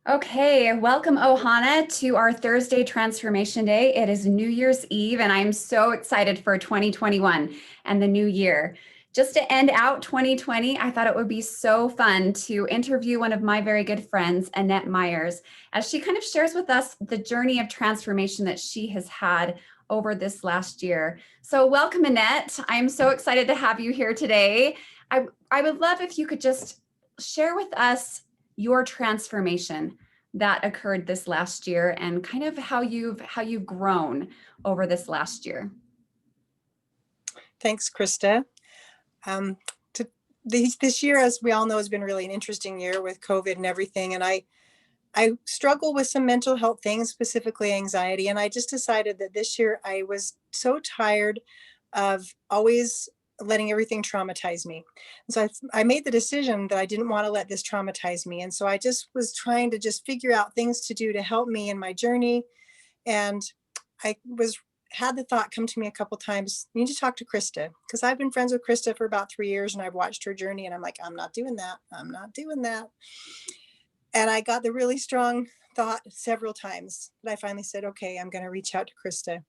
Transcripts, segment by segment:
Okay, welcome Ohana to our Thursday Transformation Day. It is New Year's Eve, and I'm so excited for 2021 and the new year. Just to end out 2020, I thought it would be so fun to interview one of my very good friends, Annette Myers, as she kind of shares with us the journey of transformation that she has had over this last year. So, welcome, Annette. I'm so excited to have you here today. I would love if you could just share with us your transformation that occurred this last year and kind of how you've grown over this last year. Thanks, Krista. Um, to, this year, as we all know, has been really an interesting year with COVID and everything. And I struggle with some mental health things, specifically anxiety. And I just decided that this year I was so tired of always letting everything traumatize me. And so I made the decision that I didn't want to let this traumatize me. And so I just was trying to just figure out things to do to help me in my journey. And I was had the thought come to me a couple times, you need to talk to Krista, because I've been friends with Krista for about 3 years and I've watched her journey, and I'm like, I'm not doing that. I'm not doing that. And I got the really strong thought several times that I finally said, okay, I'm going to reach out to Krista.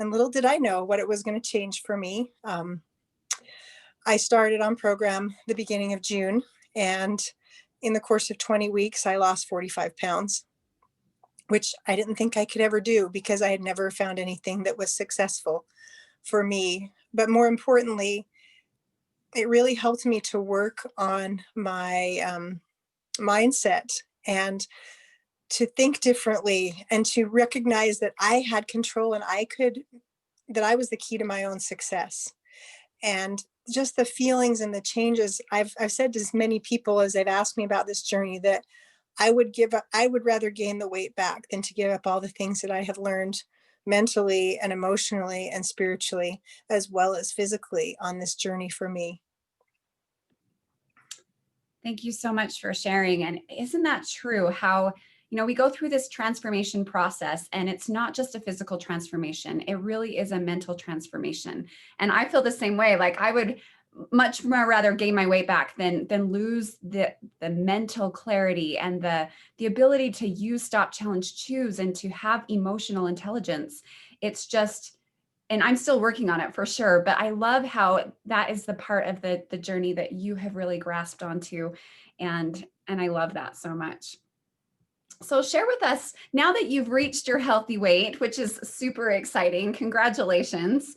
And little did I know what it was going to change for me. I started on program the beginning of June, and in the course of 20 weeks, I lost 45 pounds, which I didn't think I could ever do because I had never found anything that was successful for me. But more importantly, it really helped me to work on my mindset and to think differently and to recognize that I had control and that I was the key to my own success. And just the feelings and the changes, I've said to as many people as they've asked me about this journey that I would rather gain the weight back than to give up all the things that I had learned mentally and emotionally and spiritually, as well as physically, on this journey for me. Thank you so much for sharing. And isn't that true how, we go through this transformation process and it's not just a physical transformation. It really is a mental transformation. And I feel the same way. Like I would much more rather gain my weight back than lose the mental clarity and the ability to use stop challenge choose and to have emotional intelligence. It's just, and I'm still working on it for sure, but I love how that is the part of the journey that you have really grasped onto. And I love that so much. So share with us now that you've reached your healthy weight, which is super exciting. Congratulations.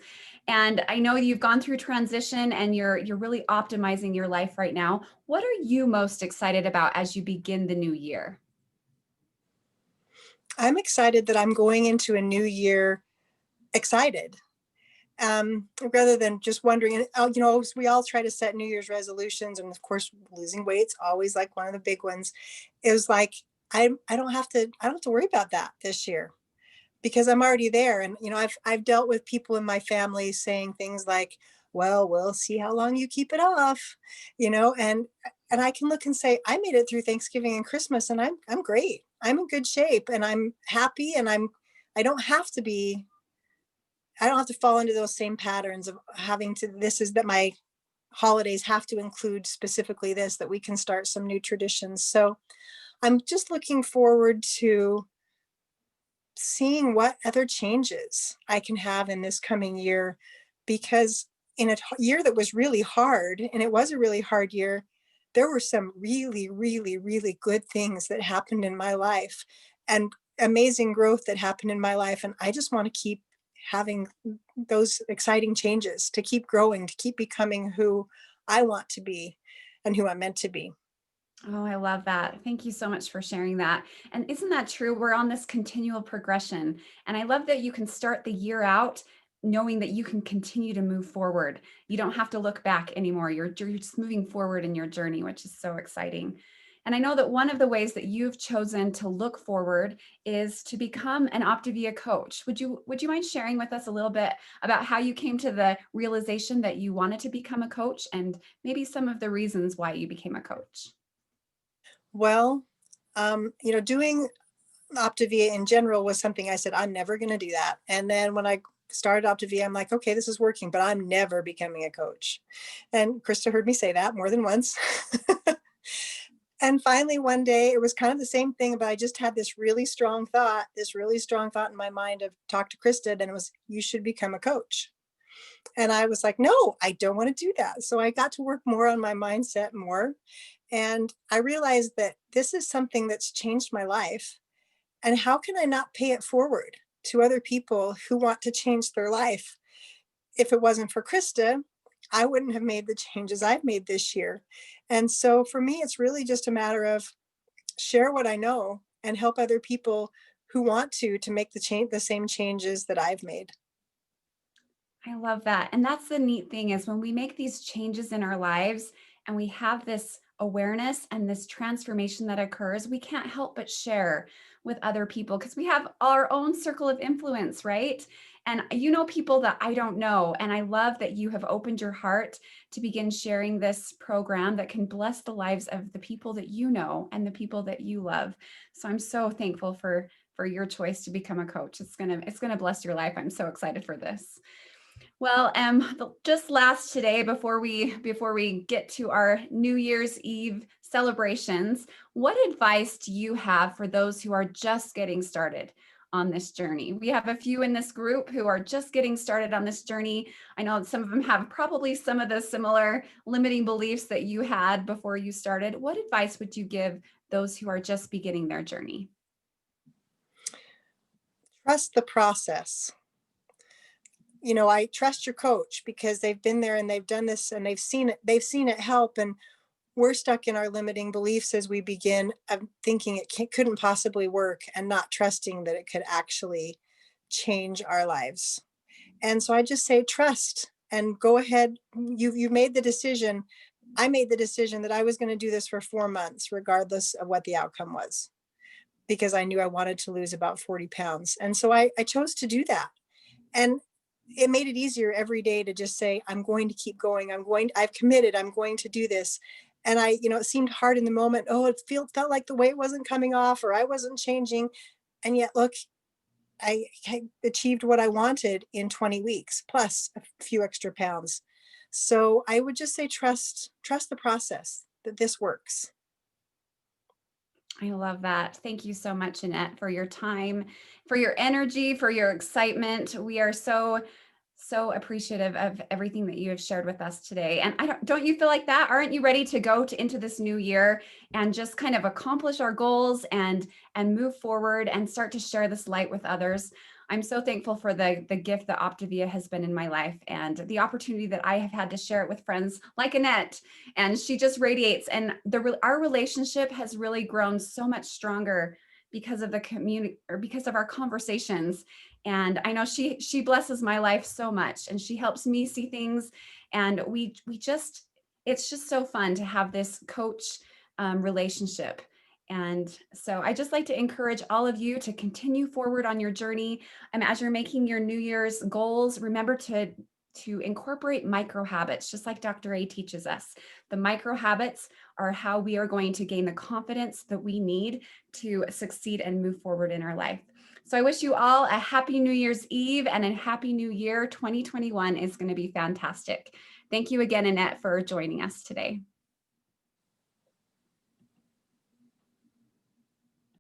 And I know you've gone through transition and you're really optimizing your life right now. What are you most excited about as you begin the new year? I'm excited that I'm going into a new year excited, rather than just wondering. And we all try to set New Year's resolutions, and of course, losing weight's always like one of the big ones. It was like I don't have to worry about that this year because I'm already there. And I've dealt with people in my family saying things like, "Well, we'll see how long you keep it off," and I can look and say, I made it through Thanksgiving and Christmas, and I'm great. I'm in good shape, and I'm happy, and I don't have to be I don't have to fall into those same patterns of having to, this is that my holidays have to include specifically this, that we can start some new traditions. So I'm just looking forward to seeing what other changes I can have in this coming year, because in a year that was really hard, and it was a really hard year, there were some really, really, really good things that happened in my life and amazing growth that happened in my life. And I just want to keep having those exciting changes, to keep growing, to keep becoming who I want to be and who I'm meant to be. Oh, I love that. Thank you so much for sharing that. And isn't that true? We're on this continual progression. And I love that you can start the year out knowing that you can continue to move forward. You don't have to look back anymore. You're just moving forward in your journey, which is so exciting. And I know that one of the ways that you've chosen to look forward is to become an Optavia coach. Would you mind sharing with us a little bit about how you came to the realization that you wanted to become a coach and maybe some of the reasons why you became a coach? Well, doing Optavia in general was something I said, I'm never going to do that. And then when I started Optavia, I'm like, okay, this is working, but I'm never becoming a coach. And Krista heard me say that more than once. And finally, one day, it was kind of the same thing, but I just had this really strong thought in my mind of talk to Krista, and it was, you should become a coach. And I was like, no, I don't want to do that. So I got to work more on my mindset more. And I realized that this is something that's changed my life. And how can I not pay it forward to other people who want to change their life? If it wasn't for Krista, I wouldn't have made the changes I've made this year. And so for me, it's really just a matter of share what I know and help other people who want to make the same changes that I've made. I love that. And that's the neat thing is when we make these changes in our lives and we have this awareness and this transformation that occurs, we can't help but share with other people because we have our own circle of influence, right? And you know people that I don't know. And I love that you have opened your heart to begin sharing this program that can bless the lives of the people that you know and the people that you love. So I'm so thankful for your choice to become a coach. It's gonna bless your life. I'm so excited for this. Well, just last today before we get to our New Year's Eve celebrations, what advice do you have for those who are just getting started on this journey? We have a few in this group who are just getting started on this journey. I know some of them have probably some of the similar limiting beliefs that you had before you started. What advice would you give those who are just beginning their journey? Trust the process. You know, I trust your coach because they've been there and they've done this and they've seen it help. And we're stuck in our limiting beliefs as we begin thinking couldn't possibly work and not trusting that it could actually change our lives. And so I just say trust and go ahead. You've made the decision. I made the decision that I was going to do this for 4 months, regardless of what the outcome was, because I knew I wanted to lose about 40 pounds. And so I chose to do that. And it made it easier every day to just say, I'm going to keep going. I've committed, I'm going to do this. And it seemed hard in the moment. Oh, felt like the weight wasn't coming off or I wasn't changing. And yet, look, I achieved what I wanted in 20 weeks, plus a few extra pounds. So I would just say, trust the process that this works. I love that. Thank you so much, Annette, for your time, for your energy, for your excitement. We are so appreciative of everything that you have shared with us today. And don't you feel like that? Aren't you ready to go into this new year and just kind of accomplish our goals and move forward and start to share this light with others? I'm so thankful for the gift that Optavia has been in my life and the opportunity that I have had to share it with friends like Annette. And she just radiates. And our relationship has really grown so much stronger because of the community or because of our conversations. And I know she blesses my life so much and she helps me see things. And it's just so fun to have this coach relationship. And so I just like to encourage all of you to continue forward on your journey. As you're making your New Year's goals, remember to incorporate micro habits, just like Dr. A teaches us. The micro habits are how we are going to gain the confidence that we need to succeed and move forward in our life. So I wish you all a happy New Year's Eve and a happy new year. 2021 is going to be fantastic. Thank you again, Annette, for joining us today.